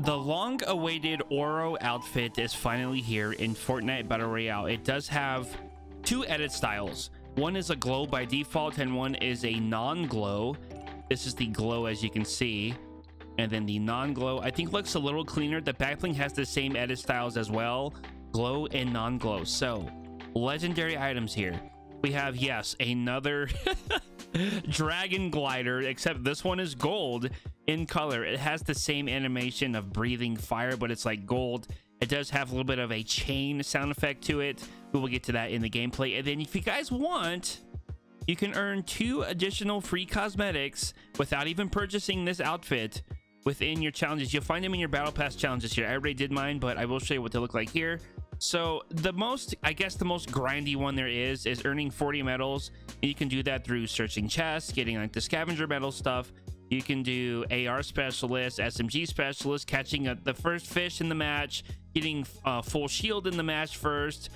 the long-awaited Oro outfit is finally here in Fortnite Battle Royale. It does have two edit styles. One is a glow by default and one is a non-glow. This is the glow, as you can see, and then the non-glow I think looks a little cleaner. The backbling has the same edit styles as well, glow and non-glow. So legendary items here. We have, yes, another dragon glider, except this one is gold in color. It has the same animation of breathing fire, but it's like gold. It does have a little bit of a chain sound effect to it. We will get to that in the gameplay. And then if you guys want, you can earn 2 additional free cosmetics without even purchasing this outfit within your challenges. You'll find them in your battle pass challenges here. I already did mine, but I will show you what they look like here. So the most, I guess the most grindy one there is earning 40 medals. And you can do that through searching chests, getting like the scavenger medal stuff. You can do AR specialist, SMG specialist, catching the first fish in the match, getting full shield in the match first,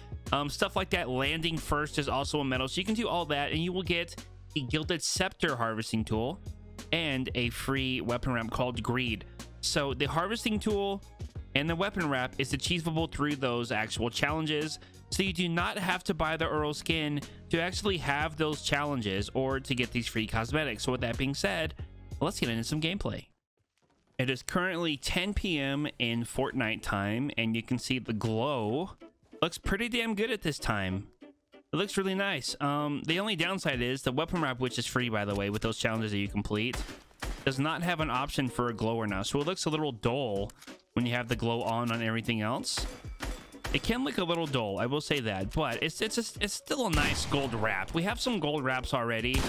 stuff like that. Landing first is also a medal, so you can do all that, and you will get a Gilded Scepter harvesting tool and a free weapon wrap called Greed. So the harvesting tool and the weapon wrap is achievable through those actual challenges, so you do not have to buy the Oro skin to actually have those challenges or to get these free cosmetics. So with that being said, let's get into some gameplay. It is currently 10 p.m. in Fortnite time, and you can see the glow looks pretty damn good at this time. It looks really nice. The only downside is the weapon wrap, which is free, by the way, with those challenges that you complete, does not have an option for a glower now. So it looks a little dull when you have the glow on everything else. It can look a little dull, I will say that, but it's still a nice gold wrap. We have some gold wraps already,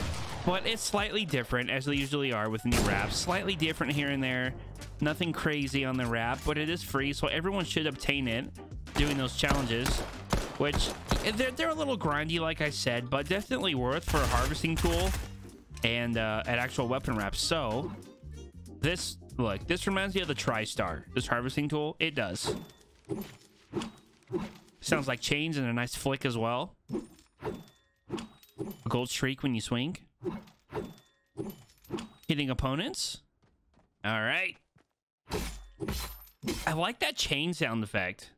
but it's slightly different, as they usually are with new wraps. Slightly different here and there. Nothing crazy on the wrap, but it is free, so everyone should obtain it doing those challenges, which they're a little grindy, like I said, but definitely worth for a harvesting tool and an actual weapon wrap. So this, look, this reminds me of the TriStar, this harvesting tool. It does. Sounds like chains and a nice flick as well. A gold streak when you swing. Hitting opponents. All right. I like that chain sound effect.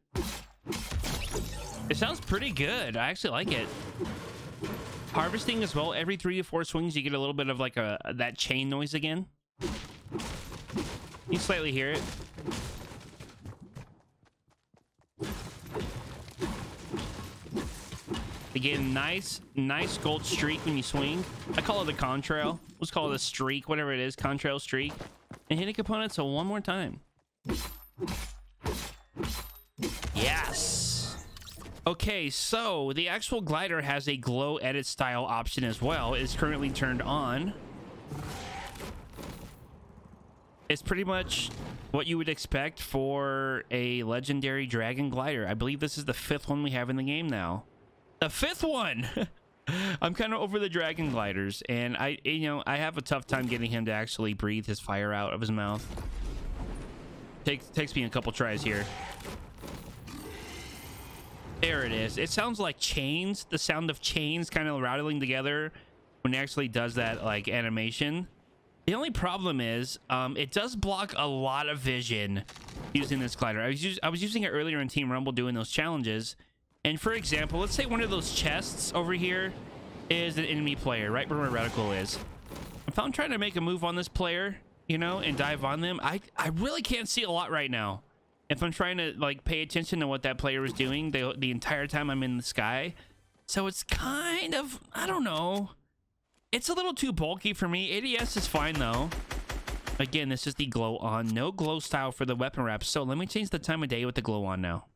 It sounds pretty good. I actually like it. Harvesting as well. Every 3 to 4 swings, you get a little bit of like that chain noise again. You slightly hear it. Again, nice gold streak when you swing. I call it the contrail. Let's call it a streak, whatever it is. Contrail streak. And hitting opponents so one more time. Yes. Okay, so the actual glider has a glow edit style option as well. It's currently turned on. It's pretty much what you would expect for a legendary dragon glider. I believe this is the 5th one we have in the game now. The 5th one. I'm kind of over the dragon gliders, and I have a tough time getting him to actually breathe his fire out of his mouth. Takes me a couple tries here. There it is. It sounds like chains, the sound of chains kind of rattling together when it actually does that like animation. The only problem is it does block a lot of vision using this glider. I was using it earlier in Team Rumble doing those challenges. And for example, let's say one of those chests over here is an enemy player, right where my reticle is. If I'm trying to make a move on this player, you know, and dive on them, I really can't see a lot right now. If I'm trying to like pay attention to what that player is doing the entire time I'm in the sky. So it's kind of, I don't know. It's a little too bulky for me. ADS is fine though. Again, this is the glow on. No glow style for the weapon wrap. So let me change the time of day with the glow on now.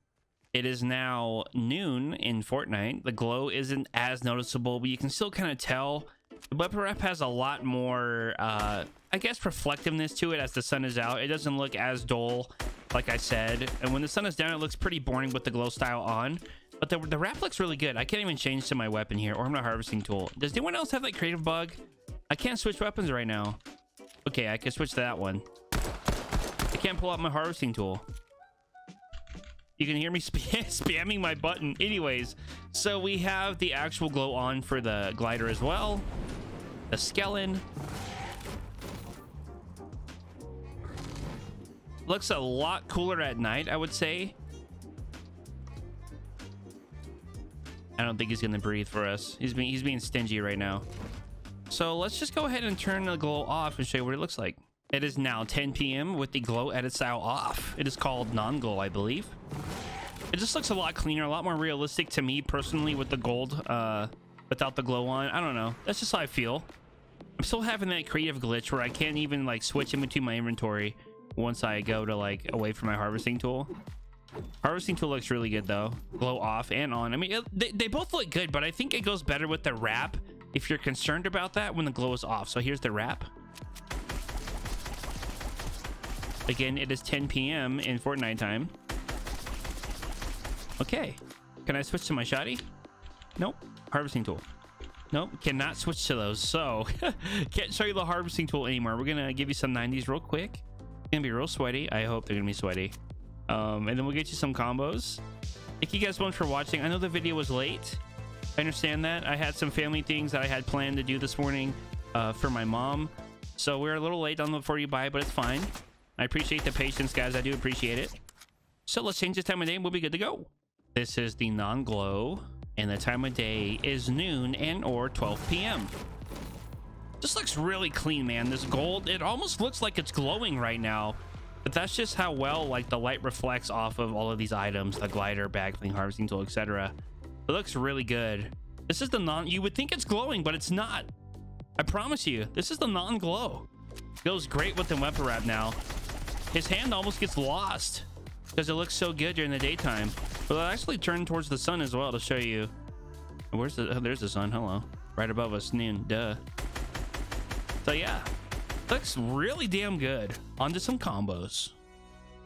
It is now noon in Fortnite. The glow isn't as noticeable, but you can still kind of tell. The weapon wrap has a lot more, I guess, reflectiveness to it as the sun is out. It doesn't look as dull, like I said. And when the sun is down, it looks pretty boring with the glow style on. But the wrap looks really good. I can't even change to my weapon here or my harvesting tool. Does anyone else have that creative bug? I can't switch weapons right now. Okay, I can switch to that one. I can't pull out my harvesting tool. You can hear me spamming my button. Anyways, so we have the actual glow on for the glider as well. The Skellon. Looks a lot cooler at night, I would say. I don't think he's gonna breathe for us. He's being stingy right now. So let's just go ahead and turn the glow off and show you what it looks like. It is now 10 p.m. with the glow edit style off. It is called non-glow, I believe. It just looks a lot cleaner, a lot more realistic to me personally with the gold without the glow on. I don't know. That's just how I feel. I'm still having that creative glitch where I can't even like switch in between my inventory once I go to like away from my harvesting tool. Harvesting tool looks really good though. Glow off and on. I mean, they both look good, but I think it goes better with the wrap if you're concerned about that when the glow is off. So here's the wrap. Again, it is 10 p.m. in Fortnite time. Okay. Can I switch to my shoddy? Nope. Harvesting tool. Nope. Cannot switch to those. So can't show you the harvesting tool anymore. We're gonna give you some 90s real quick. It's gonna be real sweaty. I hope they're gonna be sweaty. And then we'll get you some combos. Thank you guys so much for watching. I know the video was late. I understand that. I had some family things that I had planned to do this morning for my mom. So we're a little late on the before you buy, but it's fine. I appreciate the patience, guys. I do appreciate it. So let's change this time of day and we'll be good to go. This is the non-glow, and the time of day is noon and or 12 p.m. This looks really clean, man. This gold, it almost looks like it's glowing right now, but that's just how well like the light reflects off of all of these items, the glider, bag bling, harvesting tool, etc. It looks really good. This is the you would think it's glowing, but it's not. I promise you, this is the non-glow. Goes great with the weapon wrap now. His hand almost gets lost because it looks so good during the daytime. But I'll actually turn towards the sun as well to show you. Where's the... Oh, there's the sun. Hello. Right above us. Noon. Duh. So yeah. Looks really damn good. On to some combos.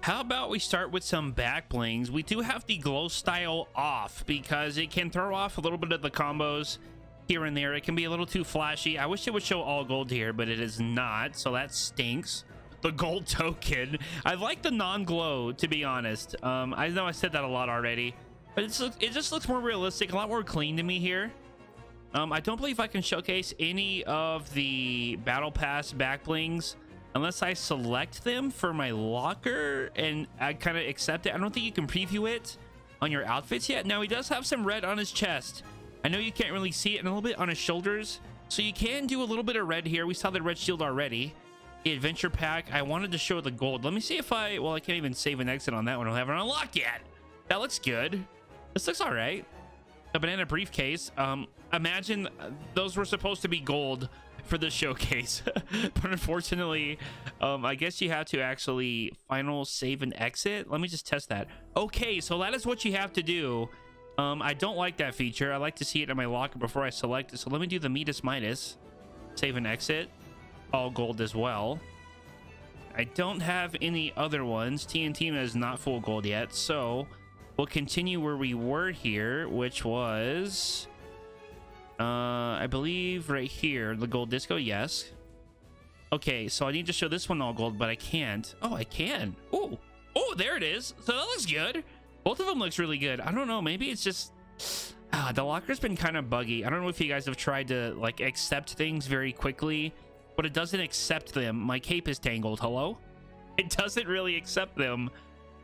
How about we start with some back blings? We do have the glow style off because it can throw off a little bit of the combos here and there. It can be a little too flashy. I wish it would show all gold here, but it is not. So that stinks. The gold token. I like the non-glow, to be honest. I know I said that a lot already, but it just looks more realistic, a lot more clean to me here. I don't believe I can showcase any of the battle pass back blings unless I select them for my locker and I kind of accept it. I don't think you can preview it on your outfits yet. Now he does have some red on his chest. I know you can't really see it, and a little bit on his shoulders, so you can do a little bit of red here. We saw the red shield already. The adventure pack, I wanted to show the gold. Let me see if well, I can't even save and exit on that one. I haven't unlocked yet. That looks good. This looks all right. A banana briefcase. Imagine those were supposed to be gold for the showcase, but unfortunately, I guess you have to actually final save and exit. Let me just test that. Okay, so that is what you have to do. I don't like that feature. I like to see it in my locker before I select it. So let me do the Midas. Save and exit. All gold as well. I don't have any other ones. TNT is not full gold yet, so we'll continue where we were here, which was I believe right here, the gold disco. Yes. Okay, so I need to show this one all gold, but I can't. Oh, I can. Oh, there it is. So that looks good. Both of them looks really good. I don't know, maybe it's just the locker's been kind of buggy. I don't know if you guys have tried to like accept things very quickly, but it doesn't accept them. My cape is tangled. Hello? It doesn't really accept them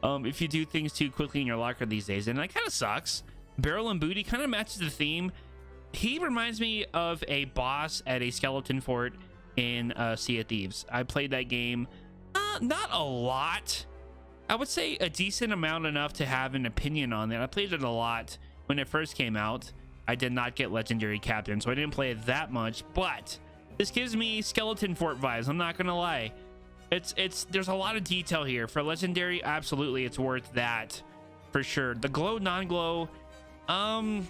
if you do things too quickly in your locker these days, and that kind of sucks. Barrel and Booty kind of matches the theme. He reminds me of a boss at a skeleton fort in Sea of Thieves. I played that game not a lot. I would say a decent amount, enough to have an opinion on it. I played it a lot when it first came out. I did not get legendary captain, so I didn't play it that much, but this gives me skeleton fort vibes. I'm not gonna lie. There's a lot of detail here. For legendary, absolutely it's worth that for sure. The glow, non-glow, kind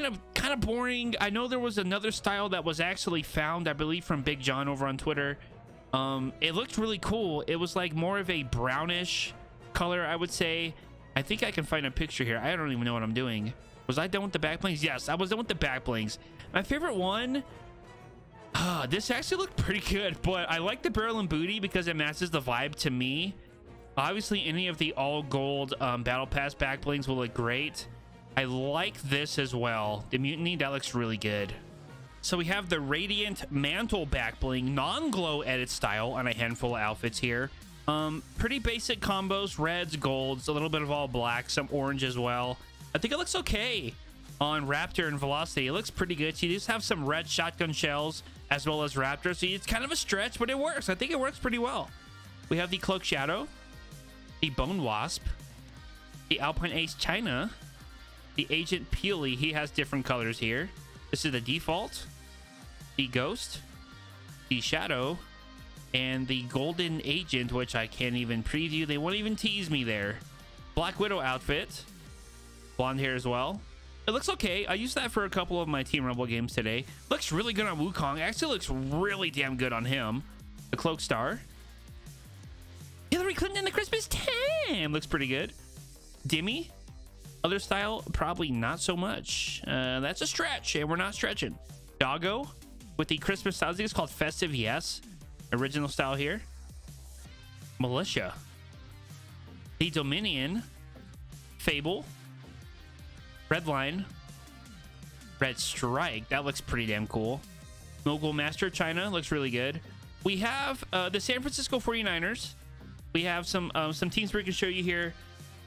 of boring. I know there was another style that was actually found, I believe, from Big John over on Twitter. It looked really cool. It was like more of a brownish color, I would say. I think I can find a picture here. I don't even know what I'm doing. Was I done with the back blings? Yes, I was done with the back blings. My favorite one, this actually looked pretty good, but I like the barrel and booty because it matches the vibe to me. Obviously, any of the all gold battle pass back blings will look great. I like this as well. The mutiny, that looks really good. So we have the radiant mantle back bling, non-glow edit style on a handful of outfits here. Pretty basic combos, reds, golds, a little bit of all black, some orange as well. I think it looks okay on Raptor and Velocity. It looks pretty good. So you just have some red shotgun shells as well as Raptor. So it's kind of a stretch, but it works. I think it works pretty well. We have the Cloak Shadow, the Bone Wasp, the Alpine Ace China, the Agent Peely. He has different colors here. This is the default, the Ghost, the Shadow, and the Golden Agent, which I can't even preview. They won't even tease me there. Black Widow outfit, blonde hair as well. It looks okay. I used that for a couple of my Team Rumble games today. Looks really good on Wukong. Actually looks really damn good on him. The Cloak Star, Hillary Clinton and the Christmas Tam looks pretty good. Dimmy, other style, probably not so much. That's a stretch, and we're not stretching. Doggo with the Christmas style. I think it's called Festive, yes. Original style here. Militia, the Dominion, Fable, Redline, Red Strike. That looks pretty damn cool. Mogul Master China looks really good. We have the San Francisco 49ers. We have some teams we can show you here.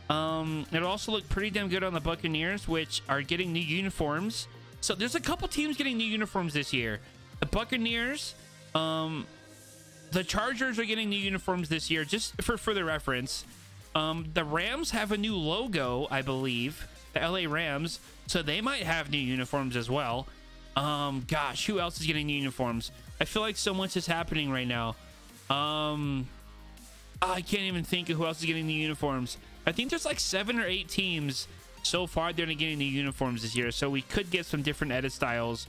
It'll also look pretty damn good on the Buccaneers, which are getting new uniforms. So there's a couple teams getting new uniforms this year. The Buccaneers, the Chargers are getting new uniforms this year. Just for further reference, the Rams have a new logo, I believe, the LA Rams, so they might have new uniforms as well. Gosh, who else is getting new uniforms? I feel like so much is happening right now. I can't even think of who else is getting new uniforms. I think there's like 7 or 8 teams so far that are getting new uniforms this year, so we could get some different edit styles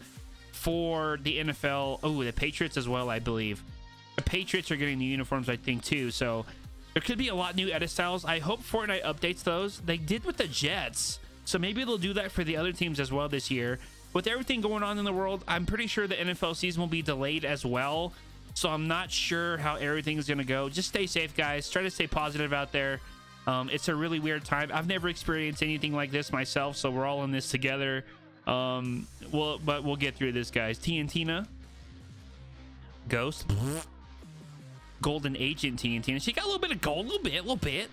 for the NFL. Oh, the Patriots as well, I believe. The Patriots are getting new uniforms, I think, too, so there could be a lot new edit styles. I hope Fortnite updates those. They did with the Jets, so maybe they'll do that for the other teams as well this year. With everything going on in the world, I'm pretty sure the NFL season will be delayed as well, so I'm not sure how everything is going to go. Just stay safe, guys. Try to stay positive out there. It's a really weird time. I've never experienced anything like this myself, so we're all in this together. But we'll get through this, guys. TNTina, Ghost, Golden Agent TNTina. She got a little bit of gold, a little bit.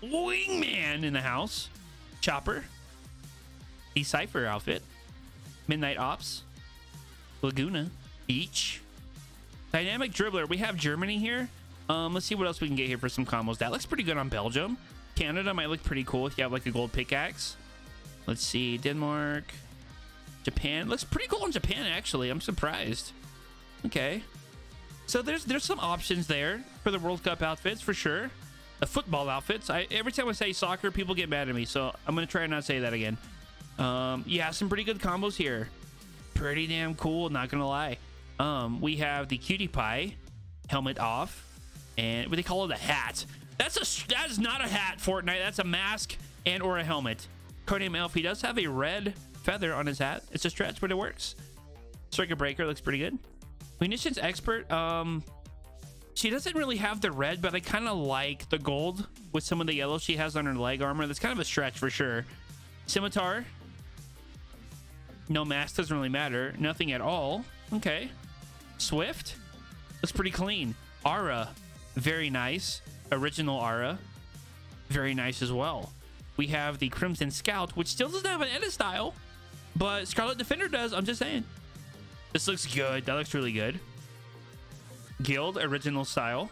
Wingman in the house. Chopper, the Cypher outfit, Midnight Ops, Laguna, Beach, Dynamic Dribbler. We have Germany here. Let's see what else we can get here for some combos. That looks pretty good on Belgium. Canada might look pretty cool if you have like a gold pickaxe. Let's see, Denmark, Japan. Looks pretty cool on Japan, actually. I'm surprised. Okay, so there's some options there for the World Cup outfits for sure. The football outfits. Every time I say soccer, people get mad at me, so I'm gonna try and not say that again. Yeah, some pretty good combos here. Pretty damn cool, not gonna lie. We have the Cutie Pie helmet off, and what they call it, a hat. That is not a hat, Fortnite. That's a mask and or a helmet. Codename Elf. He does have a red feather on his hat. It's a stretch, but it works. Circuit Breaker looks pretty good. Munitions Expert. She doesn't really have the red, but I kind of like the gold with some of the yellow she has on her leg armor. That's kind of a stretch for sure. Scimitar. No mask, doesn't really matter. Nothing at all. Okay. Swift. Looks pretty clean. Aura. Very nice. Original Aura. Very nice as well. We have the Crimson Scout, which still doesn't have an edit style, but Scarlet Defender does. I'm just saying. This looks good. That looks really good. Guild original style,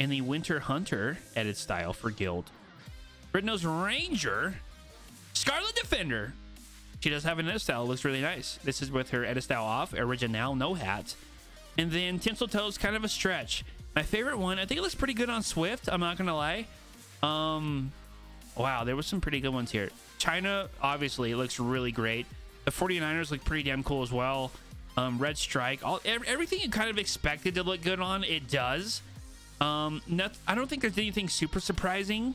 and the Winter Hunter edit style for Guild. Red Nose Ranger, Scarlet Defender. She does have an edit style. It looks really nice. This is with her edit style off. Original, no hat. And then Tinsel Toes, kind of a stretch. My favorite one, I think it looks pretty good on Swift. I'm not gonna lie. Wow, there was some pretty good ones here. China, obviously, it looks really great. The 49ers look pretty damn cool as well. Red Strike, everything you kind of expected to look good on, it does. I don't think there's anything super surprising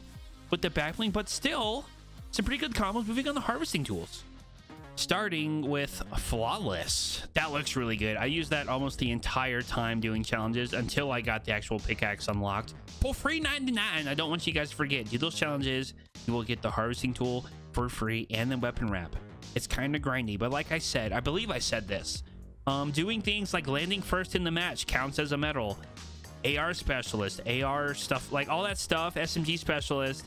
with the backbling, but still some pretty good combos. Moving on to harvesting tools, starting with Flawless. That looks really good. I used that almost the entire time doing challenges until I got the actual pickaxe unlocked for free 99. I don't want you guys to forget, do those challenges, you will get the harvesting tool for free and the weapon wrap. It's kind of grindy, but like I said, I believe I said this, doing things like landing first in the match counts as a medal. AR specialist, AR stuff, like all that stuff, SMG specialist,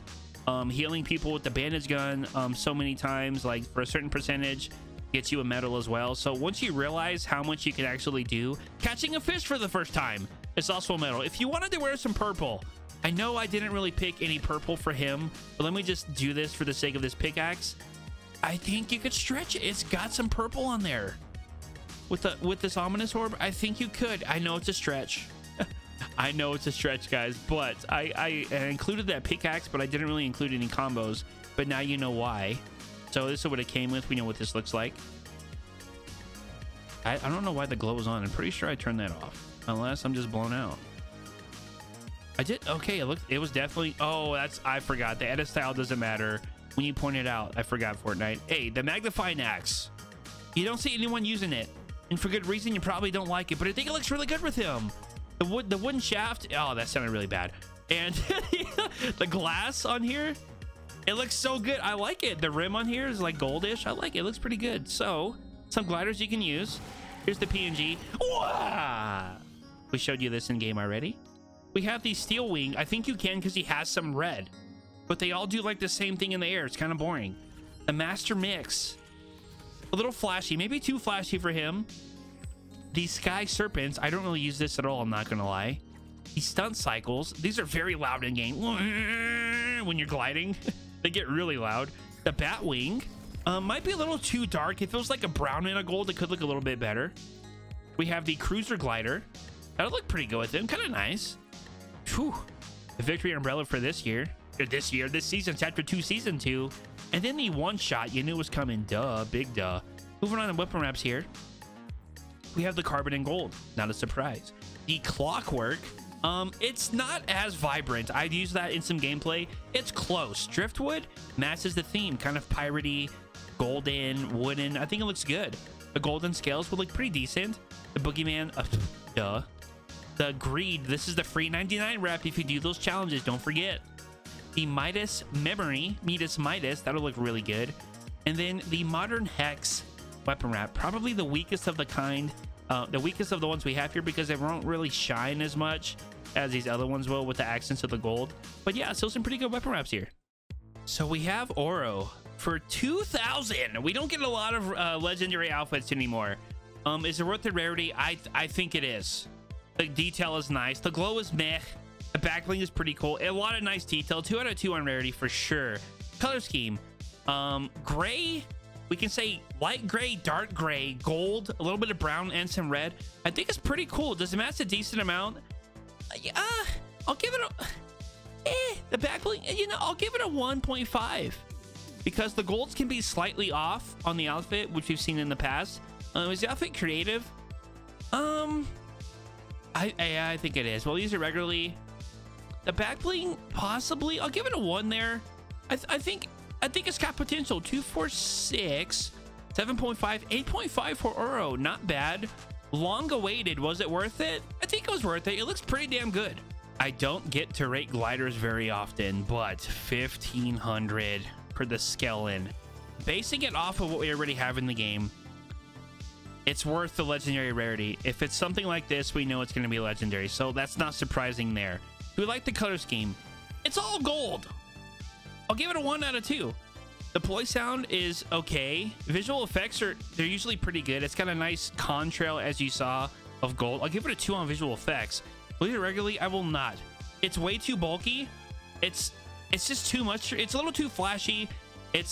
healing people with the bandage gun so many times, like for a certain percentage, gets you a medal as well. So once you realize how much you can actually do, catching a fish for the first time, it's also a medal. If you wanted to wear some purple, I know I didn't really pick any purple for him, but let me just do this for the sake of this pickaxe. I think you could stretch it. It's got some purple on there with this ominous orb. I think you could. I know it's a stretch. I know it's a stretch, guys, but I included that pickaxe, but I didn't really include any combos, but now you know why. So this is what it came with. We know what this looks like. I don't know why the glow is on. I'm pretty sure I turned that off, unless I'm just blown out. I did. Okay, it was definitely, oh, I forgot. The edit style doesn't matter. When you point it out, I forgot. Fortnite. Hey, the Magnifying Axe. You don't see anyone using it, and for good reason. You probably don't like it, but I think it looks really good with him. The wooden shaft. Oh, that sounded really bad. And the glass on here, it looks so good. I like it. The rim on here is like goldish. I like it. It looks pretty good. So some gliders you can use. Here's the PNG. Wah! We showed you this in game already. We have the steel wing. I think you can because he has some red, but they all do like the same thing in the air. It's kind of boring. The master mix, a little flashy, maybe too flashy for him. The sky serpents, I don't really use this at all, I'm not gonna lie. The stunt cycles, these are very loud in game. When you're gliding, they get really loud. The bat wing might be a little too dark. It feels like a brown and a gold. It could look a little bit better. We have the cruiser glider. That'll look pretty good with them. Kind of nice. Whew. The victory umbrella for this season, chapter 2, season 2. And then the one shot you knew was coming. Duh, big duh. Moving on to weapon wraps here. We have the carbon and gold. Not a surprise. The clockwork. It's not as vibrant. I'd use that in some gameplay. It's close. Driftwood matches the theme. Kind of piratey, golden, wooden. I think it looks good. The golden scales will look pretty decent. The boogeyman. Duh. The greed. This is the free 99 wrap if you do those challenges. Don't forget. The Midas memory. Midas. That'll look really good. And then the modern hex weapon wrap. Probably the weakest of the kind. The weakest of the ones we have here because they won't really shine as much as these other ones will with the accents of the gold. But yeah, still some pretty good weapon wraps here. So we have Oro for 2,000. We don't get a lot of legendary outfits anymore. Is it worth the rarity? I think it is. The detail is nice. The glow is meh. The backbling is pretty cool. A lot of nice detail. 2 out of 2 on rarity for sure. Color scheme. Gray. We can say light gray, dark gray, gold, a little bit of brown, and some red. I think it's pretty cool. Does it match a decent amount? I'll give it a... the backbling, you know, I'll give it a 1.5. Because the golds can be slightly off on the outfit, which we've seen in the past. Is the outfit creative? I think it is. We'll use it regularly. The backbling, possibly. I'll give it a 1 there. I think it's got potential. 2, 4, 6, 7.5, 8.5 for Oro. Not bad. Long awaited. Was it worth it? I think it was worth it. It looks pretty damn good. I don't get to rate gliders very often, but 1,500 for the Skellon. Basing it off of what we already have in the game, it's worth the legendary rarity. If it's something like this, we know it's going to be legendary, so that's not surprising there. We like the color scheme. It's all gold. I'll give it a 1 out of 2. The ploy sound is okay. Visual effects they're usually pretty good. It's got a nice contrail, as you saw, of gold. I'll give it a 2 on visual effects. Will you regularly? I will not. It's way too bulky. It's just too much. It's a little too flashy.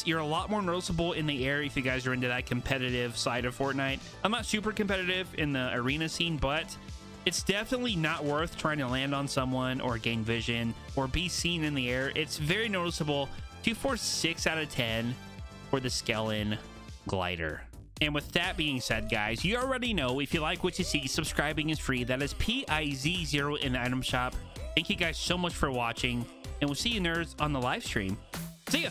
You're a lot more noticeable in the air if you guys are into that competitive side of Fortnite. I'm not super competitive in the arena scene, but it's definitely not worth trying to land on someone or gain vision or be seen in the air. It's very noticeable. 246 out of 10 for the Skellon glider. And with that being said, guys, you already know if you like what you see, subscribing is free. That is PIZO in the item shop. Thank you guys so much for watching, and we'll see you nerds on the live stream. See ya.